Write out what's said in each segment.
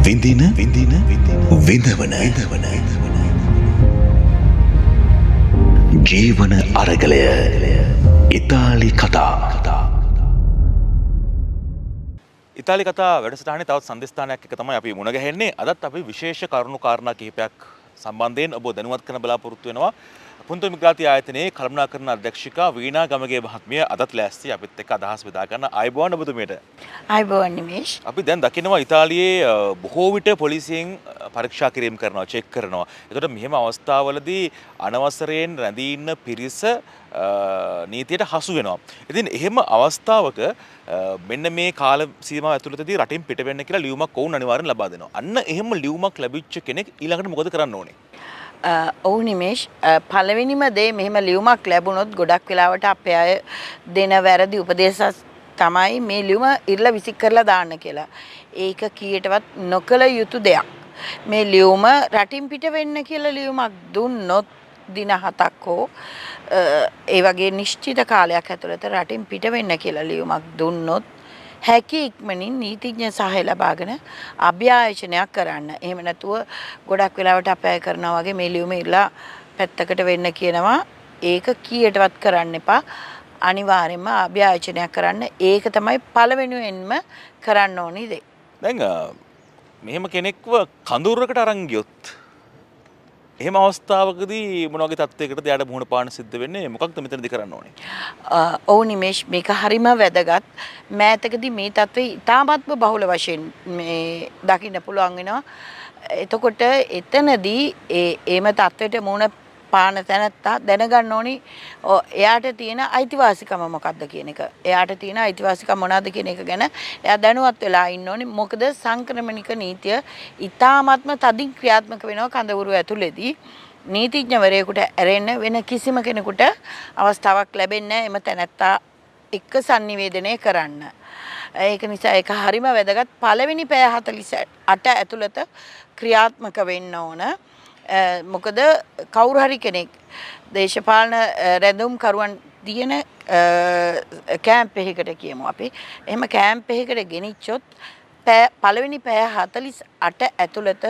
විඳින විඳවන ජීවන අරගලය ඉතාලි කතා. ඉතාලි කතා වැඩසටහනේ තවත් සන්ධස්ථානයක් එක තමයි අපි මුණ ගැහෙන්නේ. අදත් අපි විශේෂ කරුණු කාරණා කිහිපයක් සම්බන්ධයෙන් ඔබ දැනුවත් කරන බලාපොරොත්තු වෙනවා. පුන්තු මිග්‍රාති ආයතනයේ කළමනාකරන අධ්‍යක්ෂිකා වීණා ගමගේ මහත්මිය අදත් ලෑස්ති අපිත් එක්ක අදහස් බෙදා ගන්න. ආයුබෝවන් ඔබතුමියට. ආයුබෝවන් නිමේෂ්. අපි දැන් දකිනවා ඉතාලියේ බොහෝ විට පොලිසියෙන් පරීක්ෂා කිරීම කරනවා, චෙක් කරනවා. ඒකට මෙහෙම අවස්ථාවලදී අනවසරයෙන් රැඳී ඉන්න පිරිස නීතියට හසු වෙනවා. ඉතින් එහෙම අවස්ථාවක මෙන්න මේ කාල සීමාව ඇතුළතදී රටින් පිට වෙන්න කියලා ලියුමක් ඔවුන් අනිවාර්යෙන් ලබා දෙනවා. අන්න එහෙම ලියුමක් ලැබිච්ච කෙනෙක් ඊළඟට මොකද කරන්න ඕනේ? ඔව් නිමේෂ්, පළවෙනිම දේ මෙහෙම ලියුමක් ලැබුණොත් ගොඩක් වෙලාවට අපේ අය දෙන වැරදි උපදේශ තමයි මේ ලියුම ඉරලා විසික් කරලා දාන්න කියලා. ඒක කීයටවත් නොකළ යුතු දෙයක්. මේ ලියුම රටින් පිට වෙන්න කියලා ලියුමක් දුන්නොත් දින 7ක් හෝ ඒ වගේ නිශ්චිත කාලයක් ඇතුළත රටින් පිට වෙන්න කියලා ලියුමක් දුන්නොත් හැකි ඉක්මනින් නීතිඥ සහාය ලබාගෙන අභ්‍යාචනයක් කරන්න. එහෙම නැතුව ගොඩක් වෙලාවට අපේ අය කරනවා වගේ මේ ලියුම ඉරලා පැත්තකට වෙන්න කියනවා. ඒක කීයටවත් කරන්න එපා. අනිවාර්යයෙන්ම අභ්‍යාචනයක් කරන්න. ඒක තමයි පළවෙනියෙන්ම කරන්න ඕනි දේ. දැන් මෙහෙම කෙනෙක්ව කඳුරකට අරන් ගියොත් එහෙම අවස්ථාවකදී මොන වගේ තත්යකටද එයාට මුහුණ පාන්න සිද්ධ වෙන්නේ? මොකක්ද මෙතනදී කරන්න ඕනේ? ඔව් නිමේෂ්, මේක හරිම වැදගත්. මෑතකදී මේ තත්ත්වය ඉතාමත්ම බහුල වශයෙන් මේ දකින්න පුළුවන් වෙනවා. එතකොට එතනදී ඒම තත්ත්වයට මුහුණ පාන තැනත්තා දැනගන්න ඕනි එයාට තියෙන අයිතිවාසිකම මොකක්ද කියන එක. එයාට තියෙන අයිතිවාසිකම මොනවද කියන එක ගැන එයා දැනුවත් වෙලා ඉන්න ඕනි. මොකද සංක්‍රමණික නීතිය ඉතාමත්ම තදින් ක්‍රියාත්මක වෙනවා කඳවුරු ඇතුළේදී. නීතිඥවරයෙකුට ඇරෙන්න වෙන කිසිම කෙනෙකුට අවස්ථාවක් ලැබෙන්නේ නැහැ එම තැනත්තා එක්ක sannivedanaya කරන්න. ඒක නිසා ඒක හරිම වැදගත්. පළවෙනි පැය 48 ඇතුළත ක්‍රියාත්මක වෙන්න ඕන. මොකද කවුරු හරි කෙනෙක් දේශපාලන රැඳුම් කරුවන් තියෙන කැම්ප් එකකට කියමු අපි. එහෙම කැම්ප් එකකට ගෙනිච්චොත් පළවෙනි පැය 48 ඇතුළත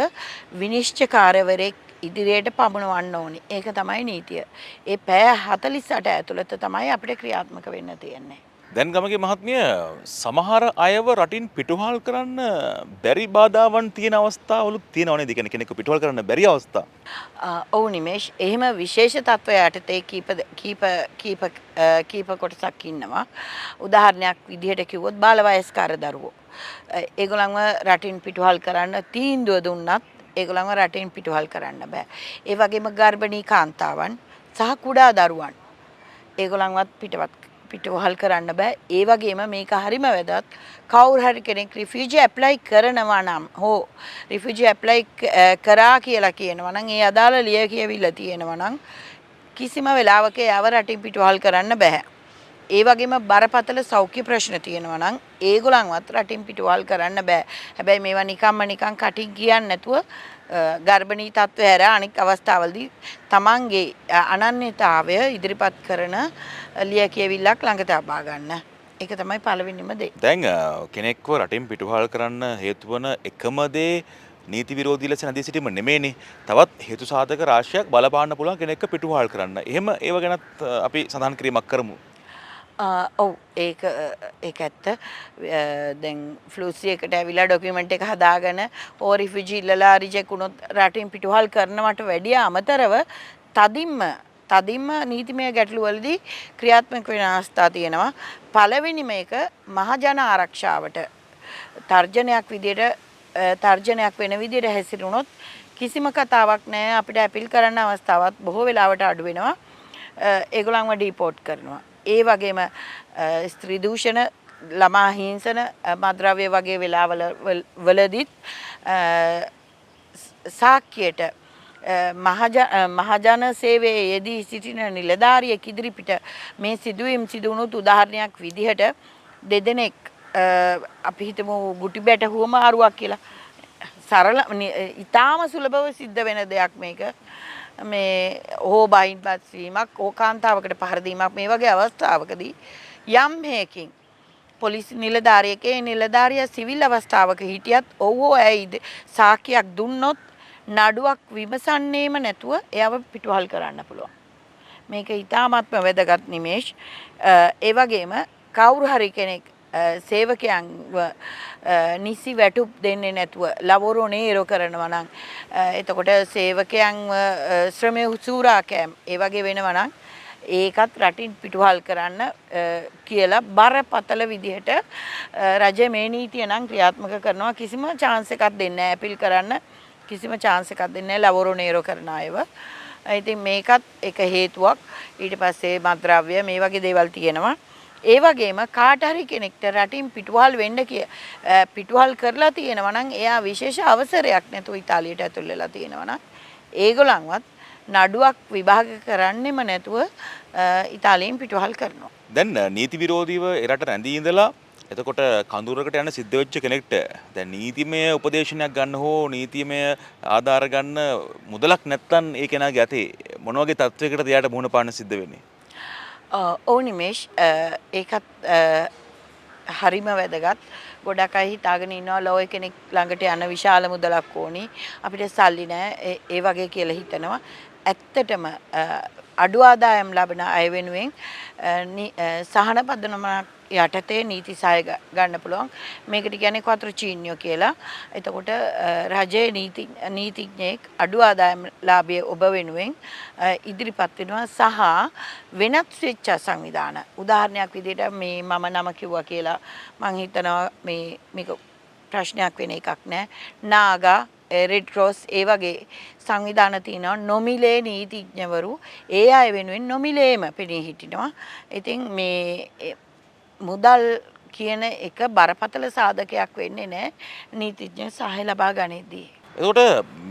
විනිශ්චයකාරවරයෙක් ඉදිරියට පමුණවන්න ඕනි. ඒක තමයි නීතිය. ඒ පැය 48 ඇතුළත තමයි අපිට ක්‍රියාත්මක වෙන්න තියෙන්නේ. දැන් ගමගේ මහත්මිය සමහර අයව රටින් පිටුහල් කරන්න බැරි බාධාවන් තියෙන අවස්ථාවලුත් තියෙනව නේද? කෙනෙක්ව පිටුහල් කරන්න බැරි අවස්ථා. ඔව් නිමේෂ්, එහෙම විශේෂ තත්ත්වයට යටතේ කීප කොටසක් ඉන්නවා. උදාහරණයක් විදිහට කිව්වොත් බාලවයස්කාර දරුවෝ. ඒගොල්ලන්ව රටින් පිටුහල් කරන්න තීන්දුව දුන්නත් ඒගොල්ලන්ව රටින් පිටුහල් කරන්න බෑ. ඒ වගේම ගර්භණී කාන්තාවන් සහ කුඩා දරුවන් ඒගොල්ලන්වත් පිටුවහල් කරන්න බෑ. ඒ වගේම මේක හරිම වැදගත්. කවුරු හරි කෙනෙක් රිෆියුජි ඇප්ලයි කරනවා නම් හෝ රිෆියුජි ඇප්ලයි කරා කියලා කියනවා නම් ඒ අදාළ ලියකියවිල්ල තියෙනවා නම් කිසිම වෙලාවක යව රටින් පිටුවහල් කරන්න බෑ. ඒ වගේම බරපතල සෞඛ්‍ය ප්‍රශ්න තියෙනවා නම් ඒගොල්ලන්වත් රටින් පිටුවහල් කරන්න බෑ. හැබැයි මේවා නිකන් කටින් කියන්නේ නැතුව ගර්භණී තත්ත්වය හැර අනික් අවස්ථාවලදී තමන්ගේ අනන්‍යතාවය ඉදිරිපත් කරන ලියකියවිල්ලක් ළඟ තබා ගන්න. ඒක තමයි පළවෙනිම දේ. දැන් කෙනෙක්ව රටින් පිටුහල් කරන්න හේතු වන එකම දේ නීති විරෝධී ලෙස නැදී සිටීම නෙමෙයිනේ. තවත් හේතු සාධක රාශියක් බලපාන්න පුළුවන් කෙනෙක්ව පිටුහල් කරන්න. එහෙම ඒව ගැනත් අපි සඳහන් කිරීමක් කරමු. ඔව් ඒක ඇත්ත. දැන් ෆ්ලූසි එකට ඇවිල්ලා ඩොකියුමන්ට් එක හදාගෙන ඕ රිෆියුජි ඉල්ලලා රිජෙක්ට් වුණොත් රටින් පිටුහල් කරනවට වැඩිය අමතරව තදින්ම නීතිමය ගැටලු වලදී ක්‍රියාත්මක වෙන අවස්ථා තියෙනවා. පළවෙනි මේක මහජන ආරක්ෂාවට තර්ජනයක් වෙන විදිහට හැසිරුණොත් කිසිම කතාවක් නැහැ. අපිට අපීල් කරන්න අවස්ථාවක් බොහෝ වෙලාවට අඩු වෙනවා. ඒගොල්ලන්ව ඩිපෝට් කරනවා. ඒ වගේම ස්ත්‍රී දූෂණ, ළමා හිංසන, මද්‍රව්‍ය වගේ වෙලාවලදීත් සාක්කියට මහජන සේවයේ යෙදී සිටින නිලධාරියෙක් ඉදිරිපිට මේ සිදුවීම් සිදු වුණොත් උදාහරණයක් විදිහට දෙදෙනෙක් අපි හිතමු ගුටි බැට හුවමාරුවක් කියලා සරල ඉතාම සුලභව සිද්ධ වෙන දෙයක් මේක. මේ හෝබයින් පත්වීමක්, ඕකාන්තාවකට පහර දීමක් මේ වගේ අවස්ථාවකදී යම් හේකින් පොලිස් නිලධාරියෙක් ඒ නිලධාරියා සිවිල් අවස්ථාවක හිටියත් ඔව්ව ඇයිද සාක්කියක් දුන්නොත් නඩුවක් විමසන්නේම නැතුව එයාව පිටුවහල් කරන්න පුළුවන්. මේක ඉතාමත්ම වැදගත් නිමේෂ්. ඒ වගේම කවුරු හරි කෙනෙක් සේවකයන්ව නිසි වැටුප් දෙන්නේ නැතුව ලවරෝනේරෝ කරනවා නම් එතකොට සේවකයන්ව ශ්‍රමය සූරා කෑම් ඒ වගේ වෙනවා නම් ඒකත් රටින් පිටුවහල් කරන්න කියලා බරපතල විදිහට රජ මේ නීතිය නම් ක්‍රියාත්මක කරනවා. කිසිම chance එකක් දෙන්නේ නැහැ අපීල් කරන්න. කිසිම chance එකක් දෙන්නේ නැහැ ලවරෝනේරෝ කරන අයව. ඉතින් මේකත් එක හේතුවක්. ඊට පස්සේ මත්ද්‍රව්‍ය මේ වගේ දේවල් තියෙනවා. ඒ වගේම කාට හරි කෙනෙක්ට රටින් පිටුවහල් වෙන්න පිටුවහල් කරලා තියෙනවා නම් එයා විශේෂ අවසරයක් නැතුව ඉතාලියට ඇතුල් වෙලා තියෙනවා නම් ඒගොල්ලන්වත් නඩුවක් විභාග කරන්නෙම නැතුව ඉතාලියෙන් පිටුවහල් කරනවා. දැන් නීති විරෝධීව එරට රැඳී ඉඳලා එතකොට කඳුරකට යන සිද්ධ වෙච්ච කෙනෙක්ට දැන් නීතිමය උපදේශනයක් ගන්න හෝ නීතිමය ආධාර ගන්න මුදලක් නැත්නම් ඒ කෙනාගේ අතේ මොන වගේ තත්වයකටද එයාට මුහුණ පාන්න සිද්ධ වෙන්නේ? ඔව් නිමේෂ් ඒකත් හරිම වැදගත්. ගොඩක් අය හිතාගෙන ඉන්නවා ලෝය කෙනෙක් ළඟට යන විශාල මුදලක් ඕනි අපිට සල්ලි නැහැ ඒ වගේ කියලා හිතනවා. ඇත්තටම අඩු ආදායම් ලබන අය වෙනුවෙන් සහන පදනමක් යටතේ නීති සහාය ගන්න පුළුවන්. මේකට කියන්නේ ක්වත්‍රචීනියෝ කියලා. එතකොට රජයේ නීතිඥයෙක් අඩු ආදායම් ලාභයේ ඔබ වෙනුවෙන් ඉදිරිපත් වෙනවා සහ වෙනත් ස්වේච්ඡා සංවිධාන. උදාහරණයක් විදිහට මේ මම නම කිව්වා කියලා මම හිතනවා මේක ප්‍රශ්නයක් වෙන එකක් නෑ. නාගා රෙඩ් ක්‍රොස් ඒ වගේ සංවිධාන තියෙනවා නොමිලේ නීතිඥවරු ඒ අය වෙනුවෙන් නොමිලේම පෙනී හිටිනවා. ඉතින් මේ මුදල් කියන එක බරපතල සාධකයක් වෙන්නේ නැහැ නීතිඥ සහාය ලබා ගනිද්දී. එතකොට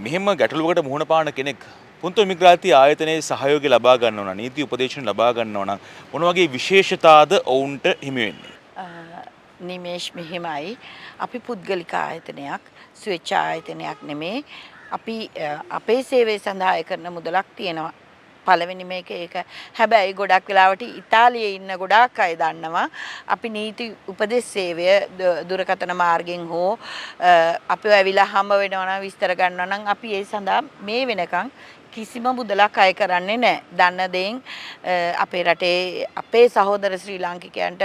මෙහෙම ගැටලුවකට මුහුණ පාන කෙනෙක් පුන්තු ඉමිග්‍රාන්ති ආයතනයේ සහයෝගය ලබා ගන්නවා නම් නීති උපදේශන ලබා ගන්නවා නම් මොන වගේ විශේෂතාවද ඔවුන්ට හිමි වෙන්නේ? නිමේෂ් මෙහෙමයි අපි පුද්ගලික ආයතනයක් ස්වේච්ඡා ආයතනයක් නෙමේ. අපි අපේ සේවය සඳහා කරන මුදලක් තියෙනවා. පළවෙනි මේක ඒක. හැබැයි ගොඩක් වෙලාවට ඉතාලියේ ඉන්න ගොඩාක් අය දන්නවා අපි නීති උපදෙස් සේවය දුරකථන මාර්ගෙන් හෝ අපිව ඇවිල්ලා හම්බ වෙනවා නම් විස්තර ගන්නවා නම් අපි ඒ සඳහා මේ වෙනකන් කිසිම මුදලක් අය කරන්නේ නැහැ. දන්න දෙයින් අපේ රටේ අපේ සහෝදර ශ්‍රී ලාංකිකයන්ට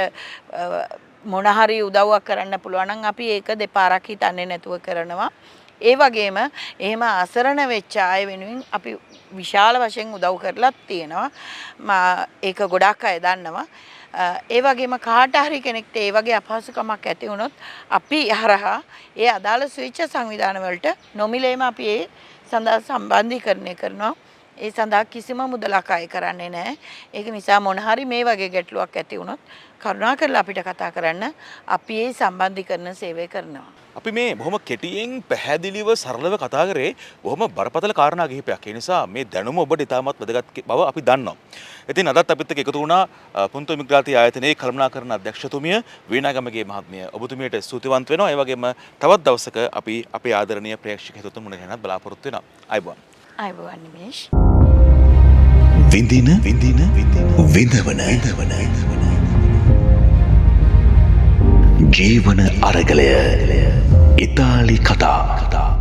මොන හරි උදව්වක් කරන්න පුළුවන් නම් අපි ඒක දෙපාරක් හිතන්නේ නැතුව කරනවා. ඒ වගේම එහෙම අසරණ වෙච්ච අය වෙනුවෙන් අපි විශාල වශයෙන් උදව් කරලා තියෙනවා. ඒක ගොඩක් අය දන්නවා. ඒ වගේම කාට හරි කෙනෙක්ට ඒ වගේ අපහසුකමක් ඇති වුණොත් අපි හරහා ඒ අදාළ ස්වේච්ඡා සංවිධාන වලට නොමිලේම අපි ඒ සඳහා සම්බන්ධීකරණය කරනවා. ඒ සඳහා කිසිම මුදලක් අය කරන්නේ නැහැ. ඒක නිසා මොන හරි මේ වගේ ගැටලුවක් ඇති වුණොත් කරුණාකරලා අපිට කතා කරන්න. අපි ඒ සම්බන්ධීකරණ සේවය කරනවා. අපි මේ බොහොම කෙටියෙන් පැහැදිලිව සරලව කතා කරේ බොහොම බරපතල කාරණා කිහිපයක්. ඒ නිසා මේ දැනුම ඔබට ඉතාමත් වැදගත් බව අපි දන්නවා. ඉතින් අදත් අපිත් එක්ක එකතු වුණා පුන්තු ඉමිග්‍රාන්ති ආයතනයේ කළමනාකරණ අධ්‍යක්ෂතුමිය වීණාගමගේ මහත්මිය. ඔබතුමියට ස්තුතිවන්ත වෙනවා. ඒ වගේම තවත් දවසක අපි අපේ ආදරණීය ප්‍රේක්ෂක හිතතුන් මුණ ගැහෙන්නත් බලාපොරොත්තු වෙනවා. ආයුබෝවන්. ආයුබෝවන් නිමේෂ්. විඳින විඳවන ජීවන අරගලය ඉතාලි කතා